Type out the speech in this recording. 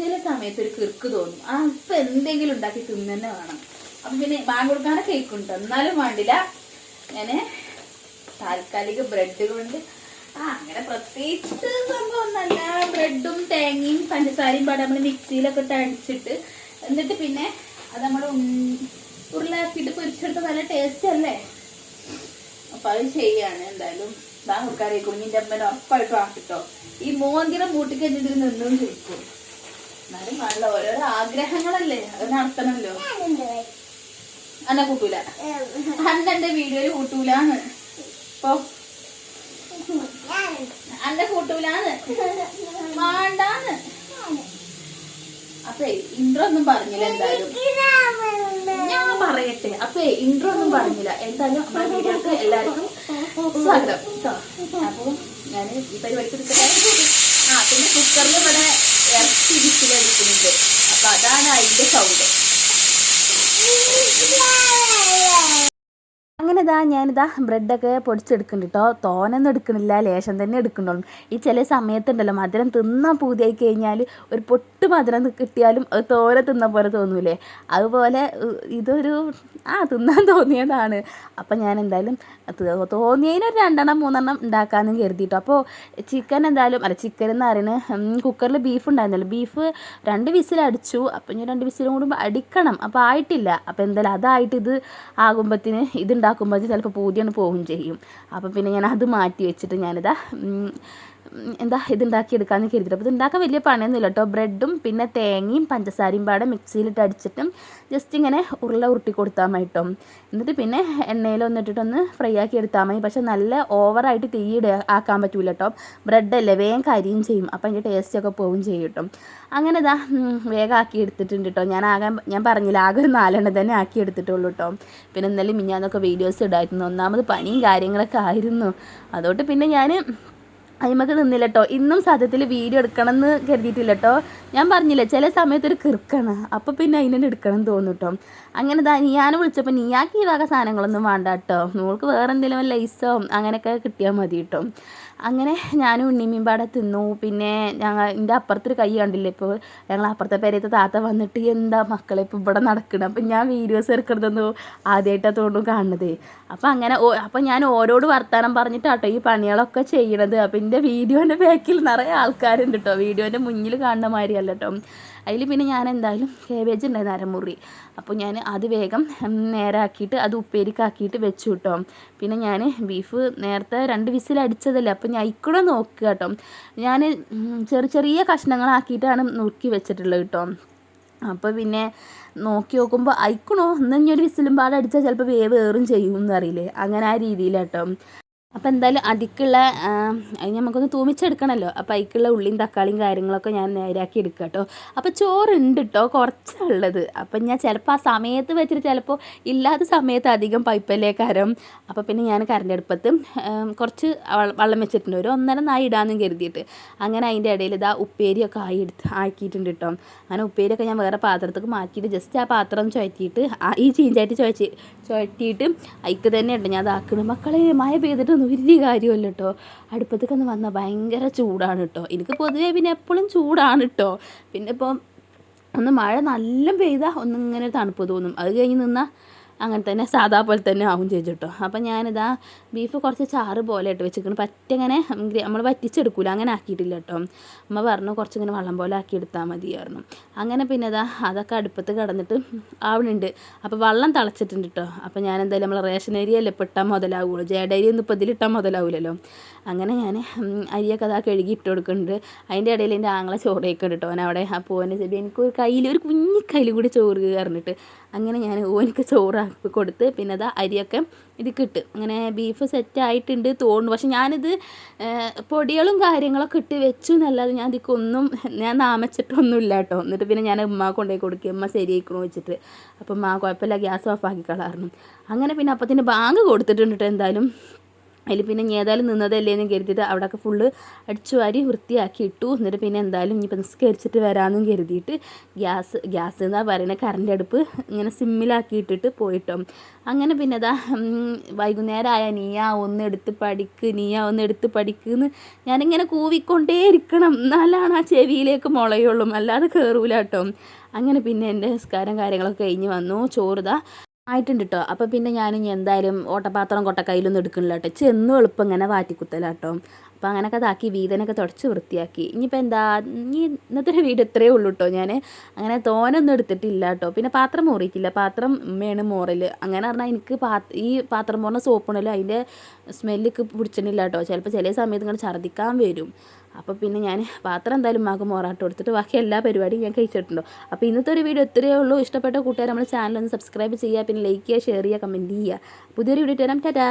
ചില സമയത്ത് ഒരു കിറുക്ക് തോന്നും. ഇപ്പം എന്തെങ്കിലും ഉണ്ടാക്കി തിന്നെ വേണം. അപ്പം പിന്നെ ബാങ്ക് കൊടുക്കാനൊക്കെ കേൾക്കുന്നുണ്ട്. എന്നാലും വേണ്ടില്ല, ഞാൻ താൽക്കാലിക ബ്രെഡ് കൊണ്ട് അങ്ങനെ പ്രത്യേകിച്ച് സംഭവം ഒന്നല്ല. ബ്രെഡും തേങ്ങയും പഞ്ചസാരയും പാടെ നമ്മൾ മിക്സിയിലൊക്കെ ഇട്ട് അടിച്ചിട്ട് എന്നിട്ട് പിന്നെ അത് നമ്മൾ ഉരുളാക്കിയിട്ട് പൊരിച്ചെടുത്ത് നല്ല ടേസ്റ്റ് അല്ലേ. അപ്പം അത് ചെയ്യാണ്. എന്തായാലും ബാഹുക്കാരെ കുഞ്ഞിൻ്റെ അമ്മനെ ഉറപ്പായിട്ടും ആക്കിട്ടോ. ഈ മോന്തിരം മൂട്ടിക്ക് ഇതിൽ നിന്നും ചോദിക്കും. എന്നാലും നല്ല ഓരോരോ ആഗ്രഹങ്ങളല്ലേ, അത് നടത്തണമല്ലോ. അന്ന കൂട്ടൂല, അന്നെ വീഡിയോയിൽ കൂട്ടൂലാന്ന്. ഇപ്പൊ അന്നെ കൂട്ടൂലാന്ന് വേണ്ടാന്ന്. അപ്പേ ഇൻട്രോ ഒന്നും പറഞ്ഞില്ല. എന്തായാലും ഞാൻ പറയട്ടെ. അപ്പേ ഇൻട്രോ ഒന്നും പറഞ്ഞില്ല. എന്തായാലും നമ്മുടെ വീഡിയോക്ക് എല്ലാവർക്കും സ്വാഗതം കേട്ടോ. അപ്പൊ ഞാൻ ഈ പരിപാടിക്ക് എടുക്കട്ടെ. പിന്നെ കുക്കറിൽ ഇവിടെ ഇറച്ചി വിസിലടിക്കുന്നുണ്ട്. അപ്പൊ അതാണ് അതിന്റെ സൗണ്ട്. അങ്ങനെ ഞാനിതാ ബ്രെഡൊക്കെ പൊടിച്ചെടുക്കുന്നുണ്ട് കേട്ടോ. തോനൊന്നും എടുക്കണില്ല, ലേശം തന്നെ എടുക്കണ്ടുള്ളൂ. ഈ ചില സമയത്തുണ്ടല്ലോ മധുരം തിന്നാൻ പൂതിയായി കഴിഞ്ഞാൽ ഒരു പൊട്ട് മധുരം കിട്ടിയാലും അത് തോനെ തിന്ന പോലെ തോന്നൂലേ, അതുപോലെ ഇതൊരു തിന്നാൻ തോന്നിയതാണ്. അപ്പം ഞാൻ എന്തായാലും തോന്നിയതിനൊരു 2 3 ഉണ്ടാക്കാമെന്ന് കരുതിയിട്ടോ. അപ്പോൾ ചിക്കൻ എന്തായാലും ചിക്കൻ എന്ന് പറയുന്നത് കുക്കറിൽ ബീഫ് ഉണ്ടായിരുന്നല്ലോ, ബീഫ് 2 വിസിലടിച്ചു. അപ്പം ഞാൻ 2 വിസിലും കൂടുമ്പോൾ അടിക്കണം. അപ്പോൾ ആയിട്ടില്ല. അപ്പോൾ എന്തായാലും അതായിട്ട് ഇത് ആകുമ്പോഴത്തേന് ഇതുണ്ടാക്കുമ്പോൾ ചിലപ്പോൾ പൂതിയാണ് പോവുകയും ചെയ്യും. അപ്പം പിന്നെ ഞാൻ അത് മാറ്റി വെച്ചിട്ട് ഞാനിതാ ഇതുണ്ടാക്കി എടുക്കാമെന്ന് കരുതിയിട്ട്. അപ്പോൾ ഇതുണ്ടാക്കാൻ വലിയ പണിയൊന്നുമില്ല കേട്ടോ. ബ്രെഡും പിന്നെ തേങ്ങയും പഞ്ചസാരയും പാടെ മിക്സിയിലിട്ട് അടിച്ചിട്ടും ജസ്റ്റ് ഇങ്ങനെ ഉരുട്ടി കൊടുത്താൽ മതി കേട്ടോ. എന്നിട്ട് പിന്നെ എണ്ണയിലൊന്നിട്ടിട്ടൊന്ന് ഫ്രൈ ആക്കി എടുത്താൽ മതി. പക്ഷെ നല്ല ഓവറായിട്ട് ആക്കാൻ പറ്റൂല കേട്ടോ. ബ്രെഡല്ലേ, വേഗം കരിയും ചെയ്യും. അപ്പം അതിൻ്റെ ടേസ്റ്റൊക്കെ പോവുകയും ചെയ്യും കേട്ടോ. അങ്ങനെ വേഗം ആക്കി എടുത്തിട്ടുണ്ട് കേട്ടോ. ഞാൻ പറഞ്ഞില്ല, ആകെ ഒരു 4 തന്നെ ആക്കി എടുത്തിട്ടുള്ളൂ കേട്ടോ. പിന്നെ ഇന്നലെ മിഞ്ഞാന്നൊക്കെ വീഡിയോസ് ഇടായിരുന്നു. ഒന്നാമത് പനിയും കാര്യങ്ങളൊക്കെ ആയിരുന്നു. അതുകൊണ്ട് പിന്നെ ഞാൻ അതിമക്ക് നിന്നില്ല കേട്ടോ. ഇന്നും സത്യത്തിൽ വീഡിയോ എടുക്കണം എന്ന് കരുതിയിട്ടില്ല കേട്ടോ. ഞാൻ പറഞ്ഞില്ലേ, ചില സമയത്തൊരു കിറുക്കാണ്. അപ്പോൾ പിന്നെ അതിനെ എടുക്കണം എന്ന് തോന്നും കേട്ടോ. അങ്ങനെ ഞാൻ വിളിച്ചപ്പോൾ നീയാക്കി ഈ വക സാധനങ്ങളൊന്നും വേണ്ട കേട്ടോ, നിങ്ങൾക്ക് വേറെ എന്തെങ്കിലും ലൈസോ അങ്ങനെയൊക്കെ കിട്ടിയാൽ മതി കേട്ടോ. അങ്ങനെ ഞാനും ഉണ്ണിമീൻ പാടെ തിന്നു. പിന്നെ എൻ്റെ അപ്പുറത്തൊരു കൈ കണ്ടില്ലേ, ഇപ്പോൾ ഞങ്ങൾ അപ്പുറത്തെ പേരത്തെ താത്ത വന്നിട്ട് എന്താ മക്കളെ ഇപ്പോൾ ഇവിടെ നടക്കണം. അപ്പം ഞാൻ വീഡിയോസ് എടുക്കണതെന്നോ ആദ്യമായിട്ടാണ് തോന്നുന്നു കാണുന്നത്. അപ്പം ഞാൻ ഓരോട് വർത്താനം പറഞ്ഞിട്ടാട്ടോ ഈ പണികളൊക്കെ ചെയ്യണത്. അപ്പം എൻ്റെ വീഡിയോൻ്റെ ബാക്കിൽ നിറയെ ആൾക്കാരുണ്ട് കേട്ടോ. വീഡിയോൻ്റെ മുന്നിൽ കാണുന്ന മാതിരിയല്ല കേട്ടോ. അതിൽ പിന്നെ ഞാൻ എന്തായാലും കേബേജ് ഉണ്ടായിരുന്നു അരമുറി. അപ്പോൾ ഞാൻ അത് വേഗം നേരാക്കിയിട്ട് അത് ഉപ്പേരിക്കാക്കിയിട്ട് വെച്ചു കേട്ടോ. പിന്നെ ഞാൻ ബീഫ് നേരത്തെ 2 വിസിലടിച്ചതല്ലേ, അപ്പോൾ ഞാൻ ഇക്കൂടെ നോക്കുക കേട്ടോ. ഞാൻ ചെറിയ കഷ്ണങ്ങളാക്കിയിട്ടാണ് നുറുക്കി വെച്ചിട്ടുള്ളത് കേട്ടോ. അപ്പോൾ പിന്നെ നോക്കി നോക്കുമ്പോൾ അയക്കണോ ഇനി ഒരു വിസിലും പാടെ അടിച്ചാൽ ചിലപ്പോൾ വേറും ചെയ്യുമെന്ന് അറിയില്ലേ, അങ്ങനെ ആ രീതിയിലാട്ടോ. അപ്പോൾ എന്തായാലും അതിക്കുള്ള നമുക്കൊന്ന് തൂമിച്ചെടുക്കണമല്ലോ. അപ്പോൾ അതിക്കുള്ള ഉള്ളിയും തക്കാളിയും കാര്യങ്ങളൊക്കെ ഞാൻ നേരാക്കി എടുക്കുക കേട്ടോ. അപ്പോൾ ചോറുണ്ട് കേട്ടോ, കുറച്ചുള്ളത്. അപ്പം ഞാൻ ചിലപ്പോൾ ആ സമയത്ത് വെച്ചിട്ട് ചിലപ്പോൾ ഇല്ലാത്ത സമയത്ത് അധികം പൈപ്പല്ലേക്കാരം. അപ്പോൾ പിന്നെ ഞാൻ കറണ്ട് അടുപ്പത്ത് കുറച്ച് വെള്ളം വെച്ചിട്ടുണ്ട്, ഒരു 1.5 നായി ഇടാമെന്നും കരുതിയിട്ട്. അങ്ങനെ അതിൻ്റെ ഇടയിൽ ഉപ്പേരിയൊക്കെ ആക്കിയിട്ടുണ്ട് കേട്ടോ. അങ്ങനെ ഉപ്പേരിയൊക്കെ ഞാൻ വേറെ പാത്രത്തേക്ക് മാറ്റിയിട്ട് ജസ്റ്റ് ആ പാത്രം ചുഴറ്റിയിട്ട് ഈ ചീഞ്ചായിട്ട് ചുഴറ്റിയിട്ട് അതിക്ക് തന്നെ ഉണ്ട് ഞാൻ അതാക്കുന്നത്. മക്കളെ മഴ പെയ്തിട്ട് ഒരു കാര്യമല്ല കേട്ടോ. അടുപ്പത്തേക്ക് വന്നാൽ ഭയങ്കര ചൂടാണ് കേട്ടോ. എനിക്ക് പൊതുവേ പിന്നെ എപ്പോഴും ചൂടാണ് കേട്ടോ. പിന്നെ ഇപ്പോൾ ഒന്ന് മഴ നല്ല പെയ്താൽ ഒന്നിങ്ങനെ തണുപ്പ് തോന്നും. അത് കഴിഞ്ഞ് നിന്നാൽ അങ്ങനെ തന്നെ സാധാ പോലെ തന്നെ ആവും ചെയ്തു കേട്ടോ. അപ്പം ഞാനിതാ ബീഫ് കുറച്ച് ചാറ് പോലെ ഇട്ട് വെച്ചിരിക്കണം. പറ്റിങ്ങനെ നമ്മൾ വറ്റിച്ചെടുക്കില്ല, അങ്ങനെ ആക്കിയിട്ടില്ല കേട്ടോ. അമ്മ പറഞ്ഞു കുറച്ചിങ്ങനെ വെള്ളം പോലെ ആക്കി എടുത്താൽ മതിയായിരുന്നു. അങ്ങനെ പിന്നെ അതൊക്കെ അടുപ്പത്ത് കിടന്നിട്ട് ആവണുണ്ട്. അപ്പോൾ വെള്ളം തിളച്ചിട്ടുണ്ട് കേട്ടോ. അപ്പോൾ ഞാൻ എന്തായാലും നമ്മൾ റേഷൻ അരിയല്ലേ ഇപ്പോൾ ഇട്ടാൽ മുതലാവുള്ളൂ, ജേഡരി ഒന്നും ഇപ്പോൾ ഇതിലിട്ടാൽ മുതലാവില്ലല്ലോ. അങ്ങനെ ഞാൻ അരിയൊക്കെ കഴുകി ഇട്ട് കൊടുക്കുന്നുണ്ട്. അതിൻ്റെ ഇടയിൽ എൻ്റെ ആങ്ങളെ ചോറ് കഴിക്കുന്നുണ്ട് കേട്ടോ. അവൻ അവിടെ അപ്പോൾ ഓനെ എനിക്കൊരു കയ്യിൽ ഒരു കുഞ്ഞി കയ്യിൽ കൂടി ചോറ് കയറിഞ്ഞിട്ട് അങ്ങനെ ഞാൻ ഓനിക്ക് ചോറ് കൊടുത്ത് പിന്നെ അരിയൊക്കെ ഇതിക്കിട്ട് അങ്ങനെ ബീഫ് സെറ്റായിട്ടുണ്ട് തോന്നുന്നു. പക്ഷെ ഞാനിത് പൊടികളും കാര്യങ്ങളൊക്കെ ഇട്ട് വെച്ചു എന്നല്ലാതെ ഞാൻ നാമച്ചിട്ടൊന്നുമില്ല കേട്ടോ. എന്നിട്ട് പിന്നെ ഞാൻ ഉമ്മ കൊണ്ടുപോയി കൊടുക്കുക, ഉമ്മ ശരിയായിക്കണോ വെച്ചിട്ട്. അപ്പം കുഴപ്പമില്ല, ഗ്യാസ് ഓഫാക്കി കളായിരുന്നു. അങ്ങനെ പിന്നെ അപ്പത്തിന് ബാങ്ക് കൊടുത്തിട്ടുണ്ട് കേട്ടോ. എന്തായാലും അതിൽ പിന്നെ ഇനി ഏതായാലും നിന്നതല്ലേ എന്ന് കരുതിയിട്ട് അവിടെയൊക്കെ ഫുള്ള് അടിച്ചു വാരി വൃത്തിയാക്കി ഇട്ടു. എന്നിട്ട് പിന്നെ എന്തായാലും ഇനിയിപ്പോൾ നിസ്കരിച്ചിട്ട് വരാമെന്നും കരുതിയിട്ട് ഗ്യാസ് എന്നാ പറയുന്നത് കറണ്ട് അടുപ്പ് ഇങ്ങനെ സിമ്മിലാക്കി ഇട്ടിട്ട് പോയിട്ടോ. അങ്ങനെ പിന്നെ ഇതാ വൈകുന്നേരമായ നീയാ ഒന്ന് എടുത്ത് പഠിക്കുന്ന് ഞാനിങ്ങനെ കൂവിക്കൊണ്ടേ ഇരിക്കണം, എന്നാലാണ് ആ ചെവിയിലേക്ക് മുളയുള്ളൂ, അല്ലാതെ കയറൂല കേട്ടോ. അങ്ങനെ പിന്നെ എൻ്റെ നിസ്കാരം കാര്യങ്ങളൊക്കെ കഴിഞ്ഞ് വന്നു. ചോറുതാ ആയിട്ടുണ്ട് കേട്ടോ. അപ്പോൾ പിന്നെ ഞാൻ ഇനി എന്തായാലും ഓട്ടപാത്രം കൊട്ടക്കൈയിലൊന്നും എടുക്കണില്ല കേട്ടോ, ചെന്നും എളുപ്പം ഇങ്ങനെ വാറ്റിക്കുത്തലാട്ടോ. അപ്പോൾ അങ്ങനെയൊക്കെ ഇതാക്കി വീതനൊക്കെ തുടച്ച് വൃത്തിയാക്കി. ഇനിയിപ്പോൾ എന്താ, ഇനി ഇന്നത്തെ ഒരു വീഡിയോ ഇത്രയേ ഉള്ളൂ കേട്ടോ. ഞാൻ അങ്ങനെ തോനൊന്നും എടുത്തിട്ടില്ല കേട്ടോ. പിന്നെ പാത്രം മോറിയിട്ടില്ല, പാത്രം ഉമ്മയാണ് മോറൽ. അങ്ങനെ പറഞ്ഞാൽ എനിക്ക് ഈ പാത്രം മോറുന്ന സോപ്പുണ്ടല്ലോ അതിൻ്റെ സ്മെല്ലൊക്കെ പിടിച്ചിട്ടില്ല കേട്ടോ. ചിലപ്പോൾ ചില സമയത്ത് ഇങ്ങനെ ഛർദ്ദിക്കാൻ വരും. അപ്പോൾ പിന്നെ ഞാൻ പാത്രം എന്തായാലും ഉമ്മാക്ക് മോറാട്ട് കൊടുത്തിട്ട് ബാക്കി എല്ലാ പരിപാടിയും ഞാൻ കഴിച്ചിട്ടുണ്ടോ. അപ്പോൾ ഇന്നത്തെ ഒരു വീഡിയോ ഇത്രയേ ഉള്ളൂ. ഇഷ്ടപ്പെട്ട കൂട്ടുകാർ നമ്മുടെ ചാനൽ ഒന്ന് സബ്സ്ക്രൈബ് ചെയ്യുക, പിന്നെ ലൈക്ക് ചെയ്യുക, ഷെയർ ചെയ്യുക, കമൻറ്റ് ചെയ്യുക. പുതിയൊരു വീഡിയോ തരാം. ടാറ്റാ.